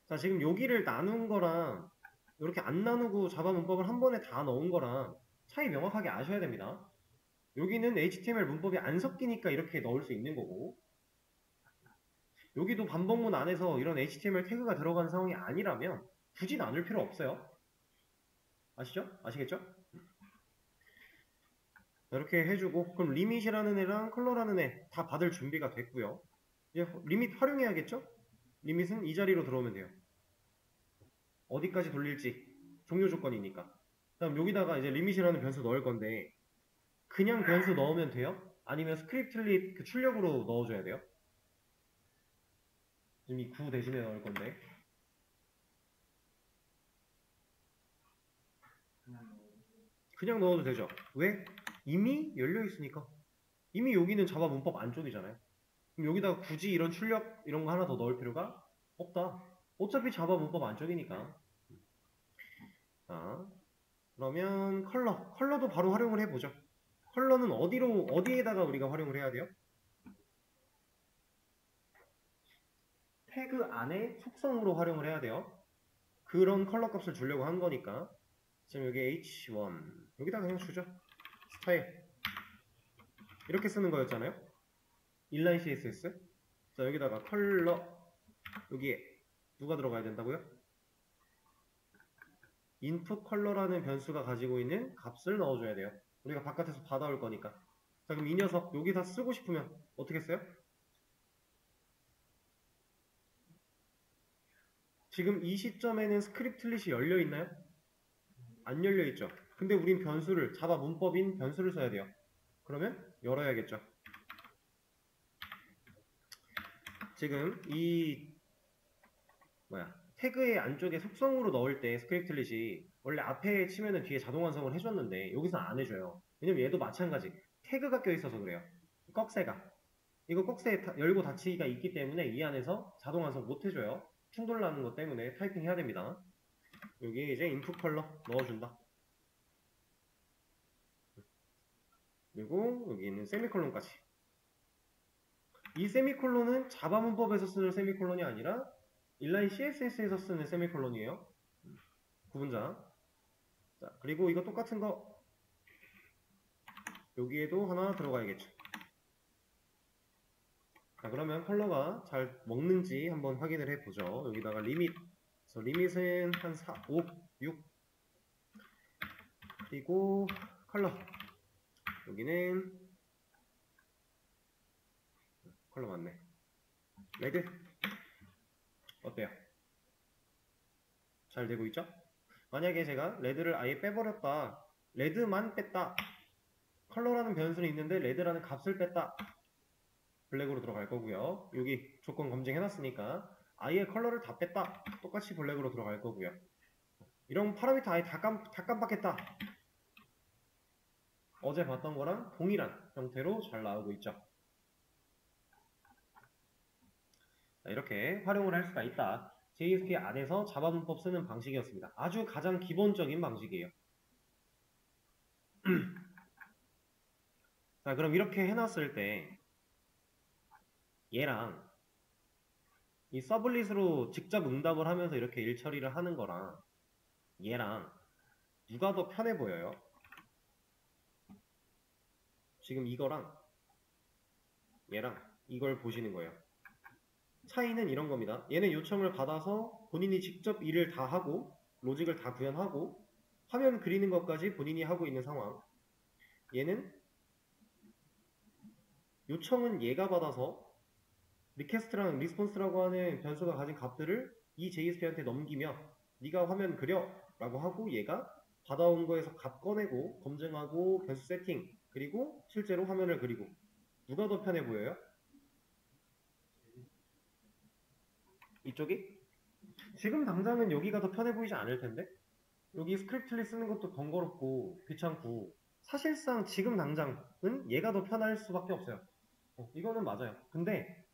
자, 지금 여기를 나눈 거랑 이렇게 안 나누고 자바 문법을 한 번에 다 넣은 거랑 차이 명확하게 아셔야 됩니다. 여기는 HTML 문법이 안 섞이니까 이렇게 넣을 수 있는 거고, 여기도 반복문 안에서 이런 HTML 태그가 들어간 상황이 아니라면 굳이 나눌 필요 없어요. 아시죠? 아시겠죠? 이렇게 해주고, 그럼 리밋이라는 애랑 컬러라는 애 다 받을 준비가 됐고요. 이제 리밋 활용해야겠죠? 리밋은 이 자리로 들어오면 돼요. 어디까지 돌릴지 종료 조건이니까. 그다음 여기다가 이제 리밋이라는 변수 넣을 건데, 그냥 변수 넣으면 돼요? 아니면 스크립트릿 그 출력으로 넣어줘야 돼요? 지금 이 9 대신에 넣을 건데. 그냥 넣어도 되죠. 왜? 이미 열려 있으니까. 이미 여기는 자바 문법 안쪽이잖아요. 그럼 여기다가 굳이 이런 출력 이런 거 하나 더 넣을 필요가 없다. 어차피 자바 문법 안쪽이니까. 자, 그러면 컬러도 바로 활용을 해보죠. 컬러는 어디에다가 우리가 활용을 해야 돼요? 태그 안에 속성으로 활용을 해야 돼요. 그런 컬러 값을 주려고 한 거니까. 지금 여기 H1 여기다 그냥 주죠. 스타일 이렇게 쓰는 거였잖아요. 인라인 CSS. 자, 여기다가 컬러, 여기에 누가 들어가야 된다고요? input 컬러라는 변수가 가지고 있는 값을 넣어줘야 돼요. 우리가 바깥에서 받아올 거니까. 자, 그럼 이 녀석 여기다 쓰고 싶으면 어떻게 써요? 지금 이 시점에는 스크립트릿이 열려 있나요? 안 열려 있죠. 근데 우린 자바 문법인 변수를 써야 돼요. 그러면 열어야겠죠. 지금 이 태그의 안쪽에 속성으로 넣을 때 스크립트릿이 원래 앞에 치면은 뒤에 자동 완성을 해줬는데 여기서는 안 해줘요. 왜냐면 얘도 마찬가지. 태그가 껴있어서 그래요. 꺽쇠가. 이거 꺽쇠 열고 닫히기가 있기 때문에 이 안에서 자동 완성 못 해줘요. 충돌 나는 것 때문에 타이핑 해야 됩니다. 여기 이제 인풋 컬러 넣어준다. 그리고 여기 있는 세미콜론까지. 이 세미콜론은 자바 문법에서 쓰는 세미콜론이 아니라 인라인 CSS에서 쓰는 세미콜론이에요. 구분자. 자, 그리고 이거 똑같은 거 여기에도 하나 들어가야겠죠. 자, 그러면 컬러가 잘 먹는지 한번 확인을 해보죠. 여기다가 리밋. 그래서 리밋은 한 4, 5, 6. 그리고 컬러. 여기는 컬러 맞네. 레드. 어때요? 잘 되고 있죠? 만약에 제가 레드를 아예 빼버렸다. 레드만 뺐다. 컬러라는 변수는 있는데 레드라는 값을 뺐다. 블랙으로 들어갈 거고요. 여기 조건 검증해놨으니까 아예 컬러를 다 뺐다. 똑같이 블랙으로 들어갈 거고요. 이런 파라미터 아예 다 깜빡했다. 어제 봤던 거랑 동일한 형태로 잘 나오고 있죠. 자, 이렇게 활용을 할 수가 있다. JSP 안에서 자바 문법 쓰는 방식이었습니다. 아주 가장 기본적인 방식이에요. 자, 그럼 이렇게 해놨을 때 얘랑 이 서블릿으로 직접 응답을 하면서 이렇게 일 처리를 하는 거랑 얘랑 누가 더 편해 보여요? 지금 이거랑 얘랑 이걸 보시는 거예요. 차이는 이런 겁니다. 얘는 요청을 받아서 본인이 직접 일을 다 하고 로직을 다 구현하고 화면 그리는 것까지 본인이 하고 있는 상황. 얘는 요청은 얘가 받아서 리퀘스트랑 리스폰스라고 하는 변수가 가진 값들을 이 JSP한테 넘기며 네가 화면 그려 라고 하고 얘가 받아온 거에서 값 꺼내고 검증하고 변수 세팅 그리고 실제로 화면을 그리고 누가 더 편해 보여요? 이쪽이? 지금 당장은 여기가 더 편해 보이지 않을 텐데? 여기 스크립트리 쓰는 것도 번거롭고 귀찮고 사실상 지금 당장은 얘가 더 편할 수밖에 없어요. 이거는 맞아요. 근데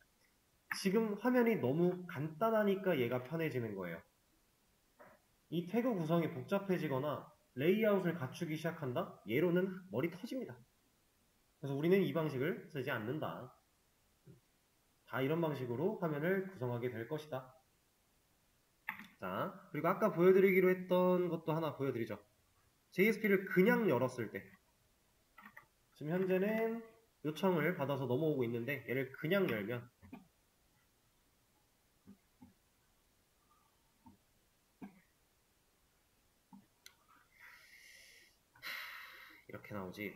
지금 화면이 너무 간단하니까 얘가 편해지는 거예요. 이 태그 구성이 복잡해지거나 레이아웃을 갖추기 시작한다? 얘로는 머리 터집니다. 그래서 우리는 이 방식을 쓰지 않는다. 다 이런 방식으로 화면을 구성하게 될 것이다. 자, 그리고 아까 보여드리기로 했던 것도 하나 보여드리죠. JSP를 그냥 열었을 때 지금 현재는 요청을 받아서 넘어오고 있는데 얘를 그냥 열면 이렇게 나오지.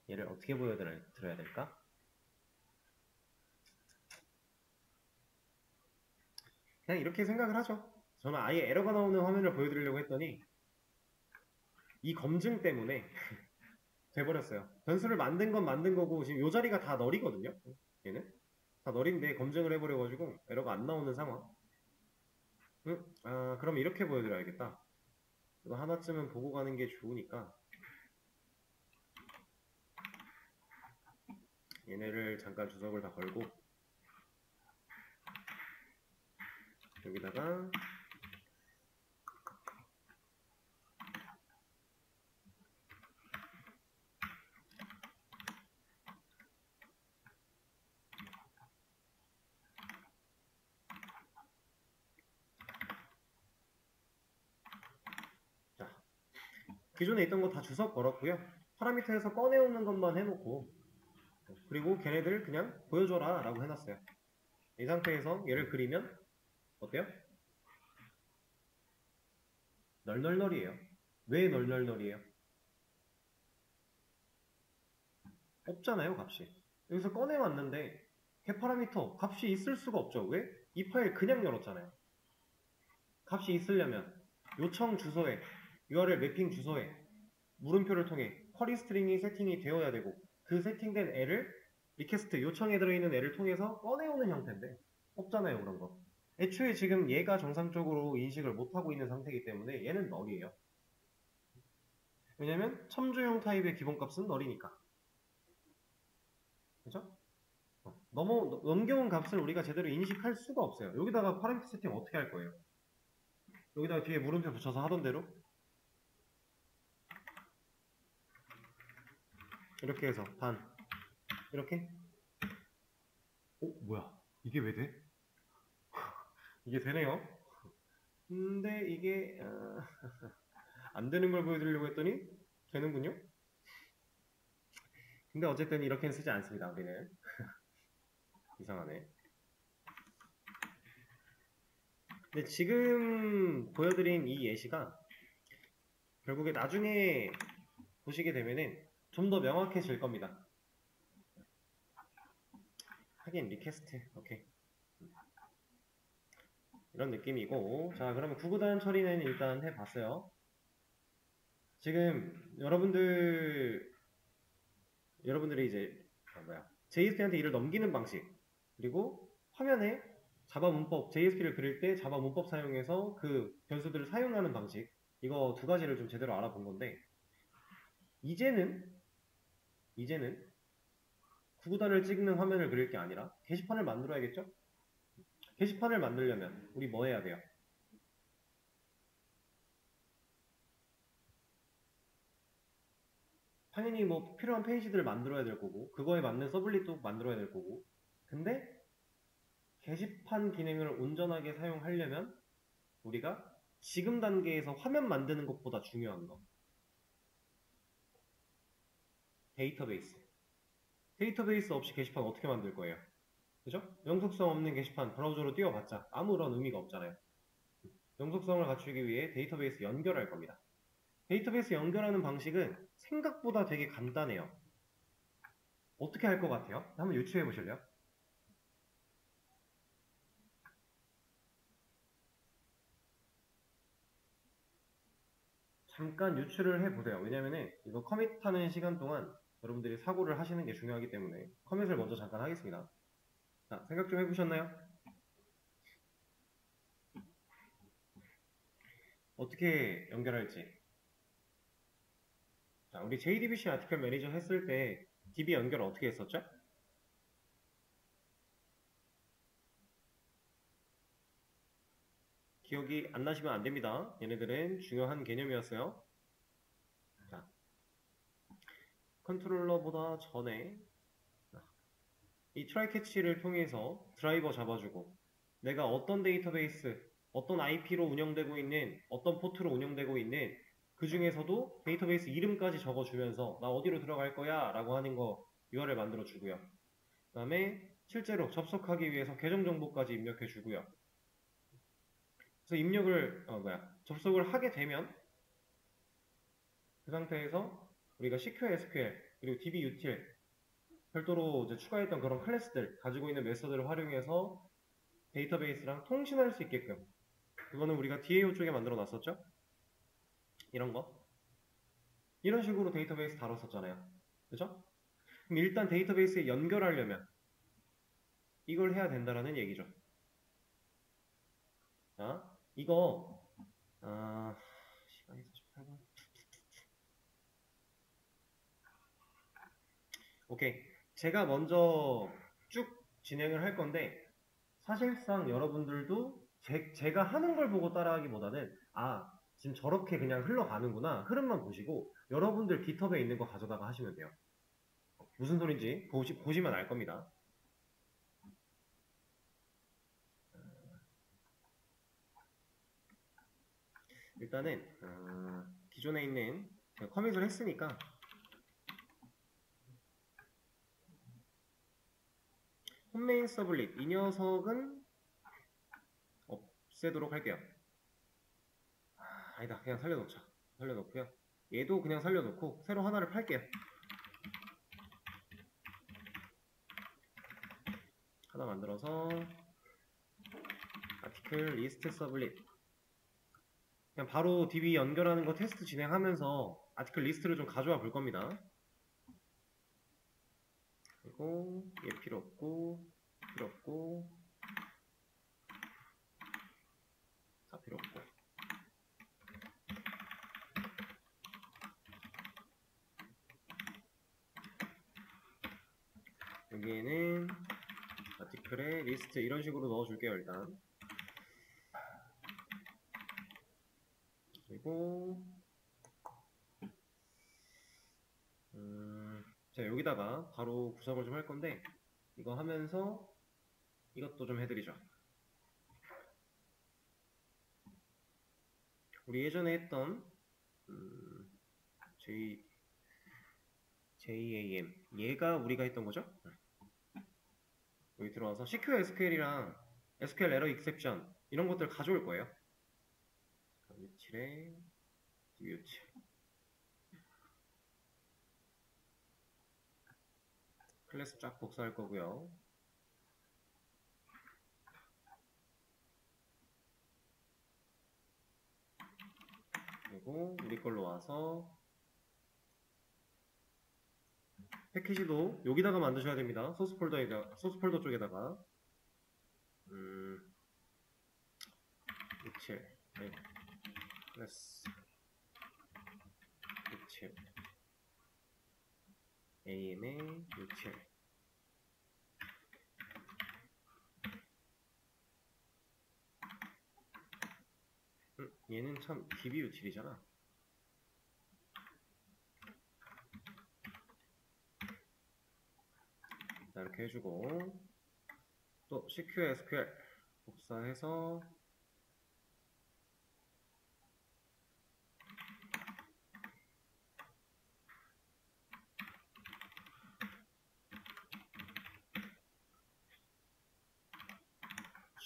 얘를 어떻게 보여드려야 될까? 그냥 이렇게 생각을 하죠. 저는 아예 에러가 나오는 화면을 보여드리려고 했더니 이 검증 때문에 돼버렸어요. 변수를 만든 건 만든 거고 지금 이 자리가 다 널이거든요. 얘는 다 널인데 검증을 해버려가지고 에러가 안 나오는 상황. 그럼 이렇게 보여드려야겠다. 이거 하나쯤은 보고 가는 게 좋으니까 얘네를 잠깐 주석을 다 걸고 여기다가 자, 기존에 있던 거 다 주석 걸었고요. 파라미터에서 꺼내오는 것만 해놓고 그리고 걔네들 그냥 보여줘라 라고 해놨어요. 이 상태에서 얘를 그리면 어때요? 널널널이에요. 왜 널널널이에요? 없잖아요, 값이. 여기서 꺼내왔는데 개 파라미터 값이 있을 수가 없죠. 왜? 이 파일 그냥 열었잖아요. 값이 있으려면 요청 주소에 URL 매핑 주소에 물음표를 통해 쿼리 스트링이 세팅이 되어야 되고 그 세팅된 애를 리퀘스트 요청에 들어있는 애를 통해서 꺼내오는 형태인데 없잖아요, 그런 거. 애초에 지금 얘가 정상적으로 인식을 못하고 있는 상태이기 때문에 얘는 널이에요. 왜냐면 첨주용 타입의 기본값은 널이니까. 그죠? 넘겨온 값을 우리가 제대로 인식할 수가 없어요. 여기다가 파라미터 세팅 어떻게 할 거예요? 여기다가 뒤에 물음표 붙여서 하던 대로 이렇게 해서 단 이렇게 뭐야 이게 왜 돼? 이게 되네요. 근데 이게 안 되는 걸 보여드리려고 했더니 되는군요. 근데 어쨌든 이렇게는 쓰지 않습니다, 우리는. 이상하네. 근데 지금 보여드린 이 예시가 결국에 나중에 보시게 되면은 좀 더 명확해질 겁니다. 하긴 리퀘스트 오케이 이런 느낌이고, 자 그러면 구구단 처리는 일단 해봤어요. 지금 여러분들이 이제 JSP한테 일을 넘기는 방식, 그리고 화면에 자바 문법, JSP를 그릴 때 자바 문법 사용해서 그 변수들을 사용하는 방식, 이거 두 가지를 좀 제대로 알아본 건데, 이제는 구구단을 찍는 화면을 그릴 게 아니라 게시판을 만들어야겠죠? 게시판을 만들려면 우리 뭐 해야 돼요? 당연히 뭐 필요한 페이지들을 만들어야 될 거고 그거에 맞는 서블릿도 만들어야 될 거고, 근데 게시판 기능을 온전하게 사용하려면 우리가 지금 단계에서 화면 만드는 것보다 중요한 거, 데이터베이스. 데이터베이스 없이 게시판 어떻게 만들 거예요? 그죠? 영속성 없는 게시판 브라우저로 띄워봤자 아무런 의미가 없잖아요. 영속성을 갖추기 위해 데이터베이스 연결할 겁니다. 데이터베이스 연결하는 방식은 생각보다 되게 간단해요. 어떻게 할 것 같아요? 한번 유추해 보실래요? 잠깐 유추를 해보세요. 왜냐면은 이거 커밋하는 시간 동안 여러분들이 사고를 하시는 게 중요하기 때문에 커밋을 먼저 잠깐 하겠습니다. 자, 생각 좀 해보셨나요? 어떻게 연결할지. 자, 우리 JDBC 아티클 매니저 했을 때 DB 연결 어떻게 했었죠? 기억이 안 나시면 안 됩니다. 얘네들은 중요한 개념이었어요. 자, 컨트롤러보다 전에 이 트라이 캐치를 통해서 드라이버 잡아주고 내가 어떤 데이터베이스, 어떤 IP로 운영되고 있는, 어떤 포트로 운영되고 있는 그 중에서도 데이터베이스 이름까지 적어주면서 나 어디로 들어갈 거야 라고 하는 거 URL 만들어 주고요. 그 다음에 실제로 접속하기 위해서 계정 정보까지 입력해 주고요. 그래서 접속을 하게 되면 그 상태에서 우리가 CQ SQL 그리고 DB util 별도로 이제 추가했던 그런 클래스들 가지고 있는 메서드를 활용해서 데이터베이스랑 통신할 수 있게끔 그거는 우리가 DAO 쪽에 만들어 놨었죠? 이런 거 이런 식으로 데이터베이스 다뤘었잖아요. 그죠? 그럼 일단 데이터베이스에 연결하려면 이걸 해야 된다라는 얘기죠. 자, 이거 시간이 48분. 오케이. 제가 먼저 쭉 진행을 할 건데 사실상 여러분들도 제가 하는 걸 보고 따라하기보다는 지금 저렇게 그냥 흘러가는구나 흐름만 보시고 여러분들 깃허브에 있는 거 가져다가 하시면 돼요. 무슨 소린지 보시면 알 겁니다. 일단은 기존에 있는 제가 커밋을 했으니까 홈메인 서블릿 이 녀석은 없애도록 할게요. 아니다, 그냥 살려놓고요. 얘도 그냥 살려놓고 새로 하나를 팔게요. 하나 만들어서 아티클 리스트 서블릿 그냥 바로 DB 연결하는 거 테스트 진행하면서 아티클 리스트를 좀 가져와 볼 겁니다. 그리고 얘 필요 없고 다 필요 없고 여기에는 아티클의 리스트 이런 식으로 넣어줄게요. 일단 그리고 자, 여기다가 바로 구성을 좀 할 건데 이거 하면서 이것도 좀 해드리죠. 우리 예전에 했던 JAM 얘가 우리가 했던 거죠? 여기 들어와서 CQ SQL이랑 SQL 에러 익셉션 이런 것들 가져올 거예요. 7에 DB7 클래스 쫙 복사할 거고요. 그리고 우리 걸로 와서 패키지도 여기다가 만드셔야 됩니다. 소스 폴더 쪽에다가 67 클래스 67 AM의 67 얘는 참 DB67이잖아. 자, 이렇게 해주고 또 CQ SQL 복사해서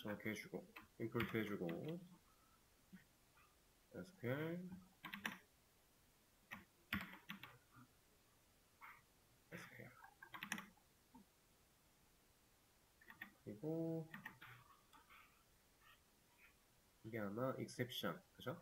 저렇게 해주고 임포트 해주고 SQL 그리고 이게 아마 exception 그죠?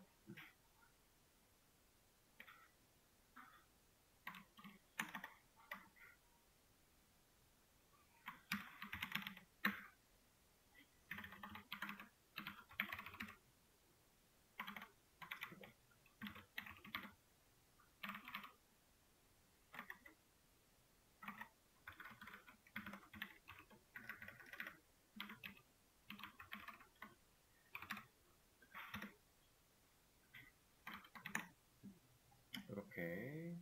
이렇게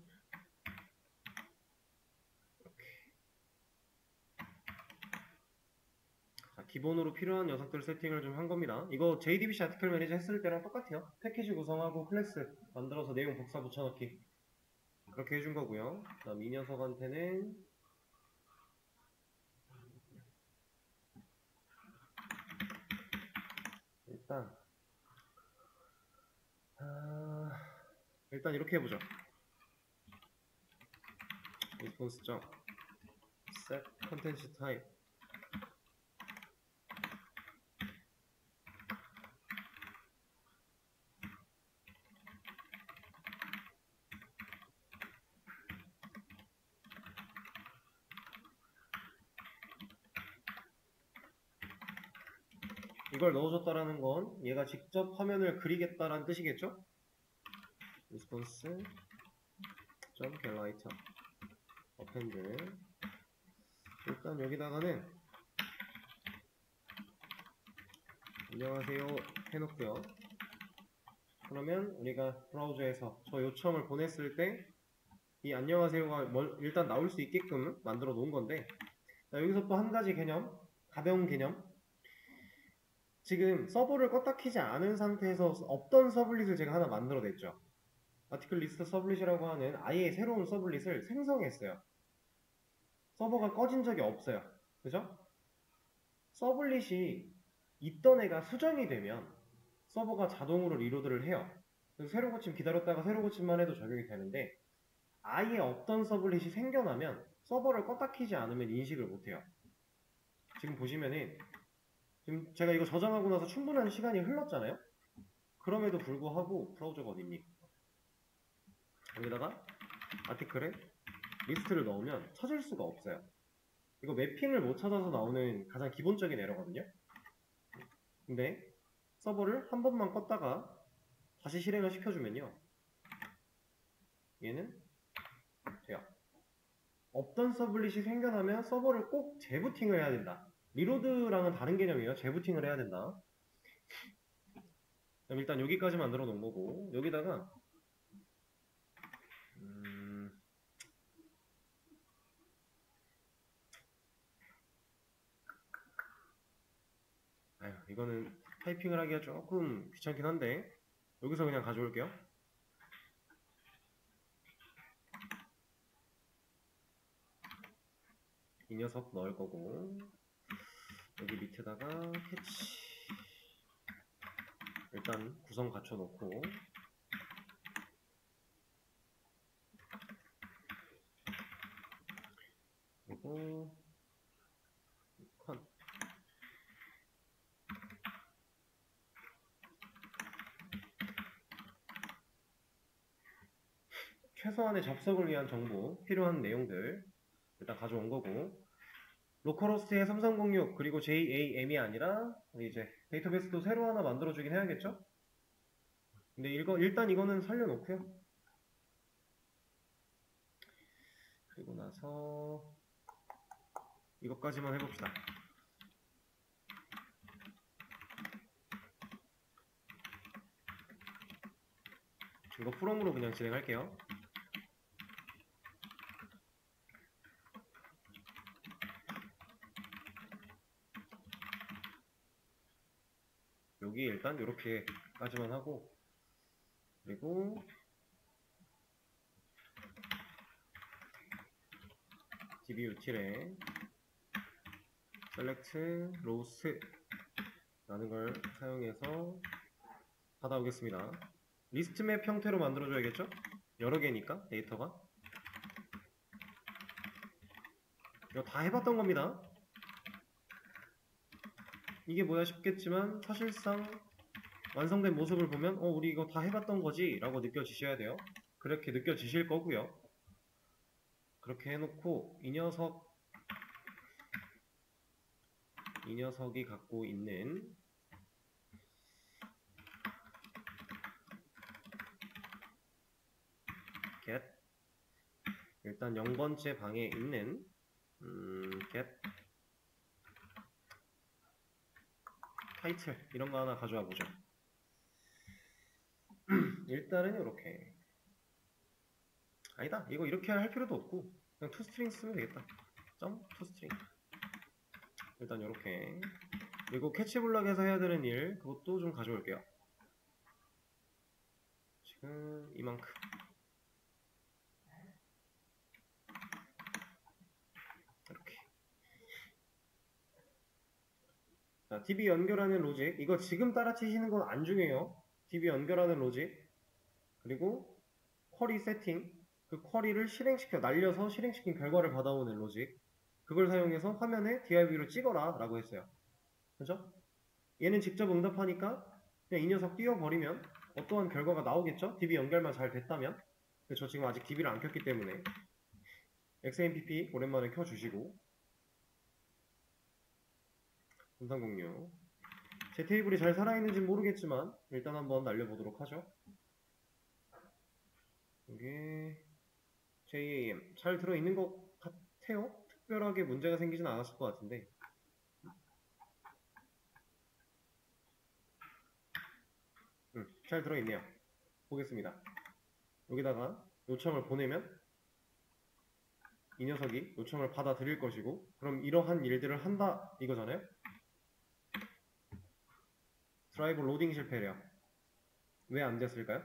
자, 기본으로 필요한 녀석들 세팅을 좀 한 겁니다. 이거 JDBC 아티클 매니저 했을 때랑 똑같아요. 패키지 구성하고 클래스 만들어서 내용 복사 붙여넣기 그렇게 해준 거고요. 그다음 이 녀석한테는 일단 이렇게 해보죠. response set content type 이걸 넣어줬다라는 건 얘가 직접 화면을 그리겠다라는 뜻이겠죠? response .getLighter append 일단 여기다가는 안녕하세요 해놓고요. 그러면 우리가 브라우저에서 저 요청을 보냈을 때 이 안녕하세요가 일단 나올 수 있게끔 만들어 놓은 건데 여기서 또 한 가지 개념, 가벼운 개념 지금 서버를 껐다 키지 않은 상태에서 없던 서블릿을 제가 하나 만들어 냈죠. 아티클 리스트 서블릿이라고 하는 아예 새로운 서블릿을 생성했어요. 서버가 꺼진 적이 없어요. 그죠? 서블릿이 있던 애가 수정이 되면 서버가 자동으로 리로드를 해요. 그래서 새로 고침 기다렸다가 새로 고침만 해도 적용이 되는데 아예 없던 서블릿이 생겨나면 서버를 껐다 키지 않으면 인식을 못해요. 지금 보시면은 지금 제가 이거 저장하고 나서 충분한 시간이 흘렀잖아요. 그럼에도 불구하고 브라우저가 어딨니? 여기다가 아티클에 리스트를 넣으면 찾을 수가 없어요. 이거 매핑을 못 찾아서 나오는 가장 기본적인 에러거든요. 근데 서버를 한 번만 껐다가 다시 실행을 시켜주면요. 얘는 돼요. 없던 서블릿이 생겨나면 서버를 꼭 재부팅을 해야 된다. 리로드랑은 다른 개념이에요. 재부팅을 해야 된다. 그럼 일단 여기까지 만들어 놓은 거고 여기다가 이거는 타이핑을 하기가 조금 귀찮긴 한데 여기서 그냥 가져올게요. 이 녀석 넣을 거고 여기 밑에다가 캐치 일단 구성 갖춰 놓고 그리고 컨 최소한의 접속을 위한 정보 필요한 내용들 일단 가져온 거고 로컬호스트의 3306 그리고 JAM이 아니라 이제 데이터베이스도 새로 하나 만들어주긴 해야겠죠? 근데 일단 이거는 살려놓고요. 그리고 나서 이것까지만 해봅시다. 이거 프롬으로 그냥 진행할게요. 여기 일단 이렇게까지만 하고 그리고 db util에 select rows 라는 걸 사용해서 받아오겠습니다. 리스트맵 형태로 만들어줘야겠죠? 여러 개니까 데이터가. 이거 다 해봤던 겁니다. 이게 뭐야 싶겠지만 사실상 완성된 모습을 보면 우리 이거 다 해봤던 거지 라고 느껴지셔야 돼요. 그렇게 느껴지실 거고요. 그렇게 해놓고 이 녀석이 갖고 있는 get 일단 0번째 방에 있는 get 타이틀 이런 거 하나 가져와 보죠. 일단은 이렇게 아니다 이거 이렇게 할 필요도 없고 그냥 toString 쓰면 되겠다. toString 일단 이렇게 그리고 캐치블럭에서 해야 되는 일 그것도 좀 가져올게요. 지금 이만큼 이렇게 자, DB 연결하는 로직 이거 지금 따라치시는 건 안 중요해요. DB 연결하는 로직 그리고 쿼리 세팅 그 쿼리를 날려서 실행시킨 결과를 받아오는 로직 그걸 사용해서 화면에 DIV로 찍어라 라고 했어요. 그죠? 얘는 직접 응답하니까 그냥 이 녀석 띄워버리면 어떠한 결과가 나오겠죠? DB 연결만 잘 됐다면. 근데 저 지금 아직 DB를 안 켰기 때문에 XMPP 오랜만에 켜주시고 0306 제 테이블이 잘 살아있는지 모르겠지만 일단 한번 날려보도록 하죠. 여기 JAM 잘 들어있는 것 같아요. 특별하게 문제가 생기진 않았을 것 같은데 잘 들어있네요. 보겠습니다. 여기다가 요청을 보내면 이 녀석이 요청을 받아들일 것이고 그럼 이러한 일들을 한다 이거잖아요. 드라이브 로딩 실패래요. 왜 안 됐을까요?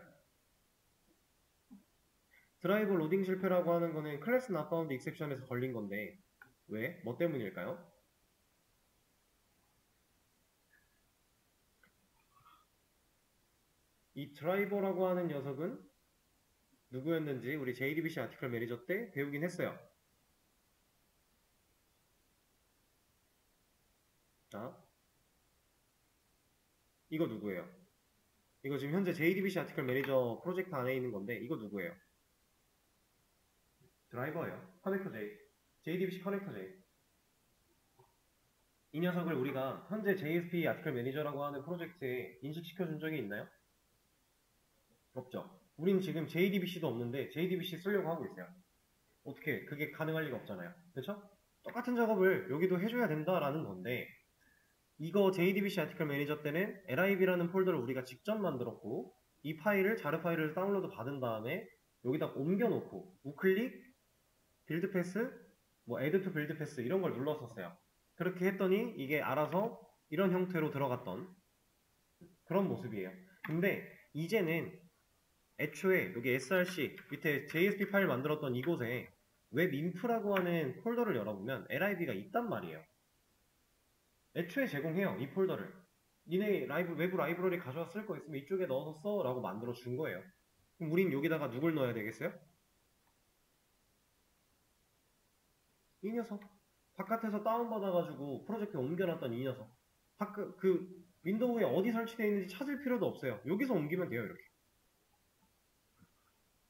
드라이브 로딩 실패라고 하는 거는 클래스 not found exception에서 걸린 건데 왜? 뭐 때문일까요? 이 드라이버라고 하는 녀석은 누구였는지 우리 JDBC 아티클 매니저 때 배우긴 했어요. 자, 이거 누구예요? 이거 지금 현재 JDBC 아티클 매니저 프로젝트 안에 있는 건데 이거 누구예요? 드라이버예요. 커넥터 J. JDBC 커넥터 J. 이 녀석을 우리가 현재 JSP 아티클 매니저라고 하는 프로젝트에 인식시켜 준 적이 있나요? 없죠. 우린 지금 JDBC도 없는데 JDBC 쓰려고 하고 있어요. 어떻게 그게 가능할 리가 없잖아요. 그렇죠? 똑같은 작업을 여기도 해줘야 된다라는 건데 이거 JDBC 아티클 매니저 때는 lib라는 폴더를 우리가 직접 만들었고 이 파일을 자르 파일을 다운로드 받은 다음에 여기다 옮겨놓고 우클릭 빌드 패스 뭐 add to 빌드 패스 이런 걸 눌렀었어요. 그렇게 했더니 이게 알아서 이런 형태로 들어갔던 그런 모습이에요. 근데 이제는 애초에 여기 src 밑에 JSP 파일 만들었던 이곳에 웹인프라고 하는 폴더를 열어보면 lib가 있단 말이에요. 애초에 제공해요. 이 폴더를. 니네 외부 라이브러리 가져와 쓸 거 있으면 이쪽에 넣어서 써 라고 만들어 준 거예요. 그럼 우린 여기다가 누굴 넣어야 되겠어요? 이 녀석. 바깥에서 다운받아가지고 프로젝트에 옮겨놨던 이 녀석. 그 윈도우에 어디 설치되어 있는지 찾을 필요도 없어요. 여기서 옮기면 돼요. 이렇게.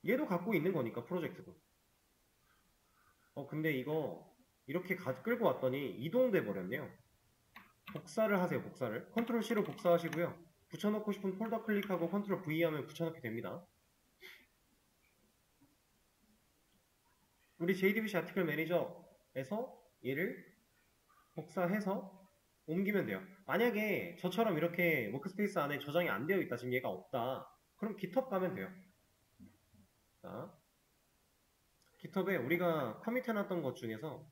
얘도 갖고 있는 거니까 프로젝트도. 근데 이거 이렇게 끌고 왔더니 이동돼 버렸네요. 복사를 하세요. 복사를. 컨트롤 C로 복사하시고요. 붙여넣고 싶은 폴더 클릭하고 컨트롤 V 하면 붙여넣게 됩니다. 우리 JDBC 아티클 매니저에서 얘를 복사해서 옮기면 돼요. 만약에 저처럼 이렇게 워크스페이스 안에 저장이 안 되어 있다. 지금 얘가 없다. 그럼 GitHub 가면 돼요. 자, GitHub에 우리가 커밋해놨던 것 중에서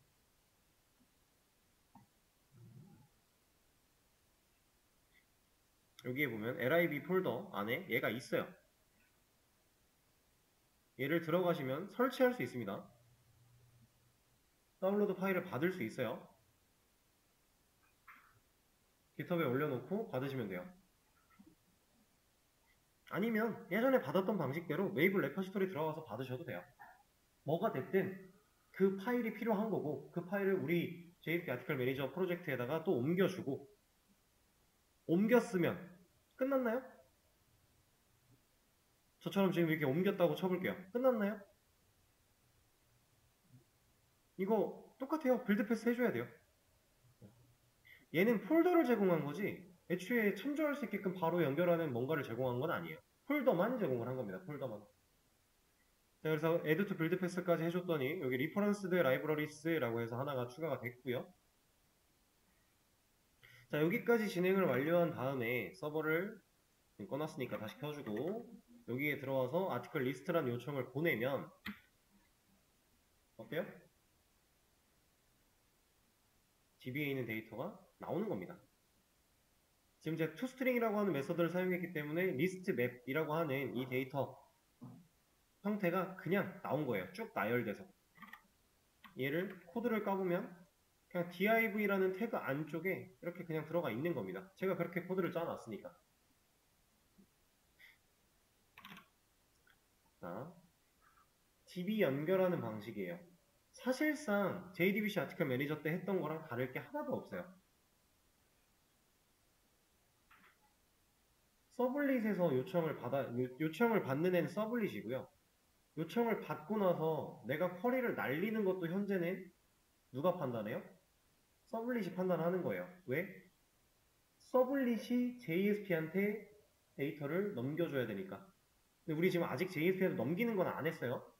여기에 보면 lib 폴더 안에 얘가 있어요. 얘를 들어가시면 설치할 수 있습니다. 다운로드 파일을 받을 수 있어요. 깃허브에 올려놓고 받으시면 돼요. 아니면 예전에 받았던 방식대로 웨이브 레퍼지토리 들어가서 받으셔도 돼요. 뭐가 됐든 그 파일이 필요한 거고 그 파일을 우리 JSP 아티클 매니저 프로젝트에다가 또 옮겨주고 옮겼으면 끝났나요? 저처럼 지금 이렇게 옮겼다고 쳐볼게요. 끝났나요? 이거 똑같아요. 빌드 패스 해줘야 돼요. 얘는 폴더를 제공한 거지 애초에 참조할 수 있게끔 바로 연결하는 뭔가를 제공한 건 아니에요. 폴더만 제공을 한 겁니다. 폴더만. 자, 그래서 add to build pass까지 해줬더니 여기 referenced libraries라고 해서 하나가 추가가 됐고요. 자, 여기까지 진행을 완료한 다음에 서버를 꺼놨으니까 다시 켜주고 여기에 들어와서 아티클 리스트란 요청을 보내면 어때요? DB에 있는 데이터가 나오는 겁니다. 지금 제가 toString이라고 하는 메서드를 사용했기 때문에 listmap이라고 하는 이 데이터 형태가 그냥 나온 거예요. 쭉 나열돼서. 얘를 코드를 까보면 그냥 div라는 태그 안쪽에 이렇게 그냥 들어가 있는 겁니다. 제가 그렇게 코드를 짜놨으니까. 자, DB 연결하는 방식이에요. 사실상 JDBC 아티클 매니저 때 했던 거랑 다를 게 하나도 없어요. 서블릿에서 요청을 받는 애는 서블릿이고요. 요청을 받고 나서 내가 쿼리를 날리는 것도 현재는 누가 판단해요? 서블릿이 판단하는 거예요. 왜? 서블릿이 JSP한테 데이터를 넘겨줘야 되니까. 근데 우리 지금 아직 JSP한테 넘기는 건 안 했어요.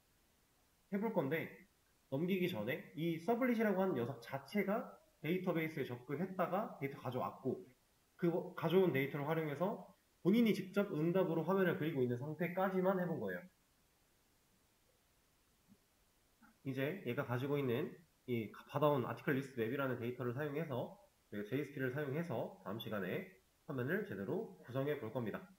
해볼 건데 넘기기 전에 이 서블릿이라고 하는 녀석 자체가 데이터베이스에 접근했다가 데이터 가져왔고 그 가져온 데이터를 활용해서 본인이 직접 응답으로 화면을 그리고 있는 상태까지만 해본 거예요. 이제 얘가 가지고 있는 이 받아온 아티클 리스트 맵이라는 데이터를 사용해서 JSP를 사용해서 다음 시간에 화면을 제대로 구성해 볼 겁니다.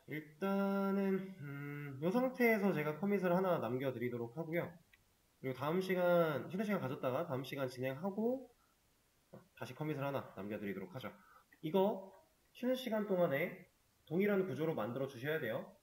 일단은 이 상태에서 제가 커밋을 하나 남겨드리도록 하고요. 그리고 다음 시간 쉬는 시간 가졌다가 다음 시간 진행하고 다시 커밋을 하나 남겨드리도록 하죠. 이거 쉬는 시간 동안에 동일한 구조로 만들어 주셔야 돼요.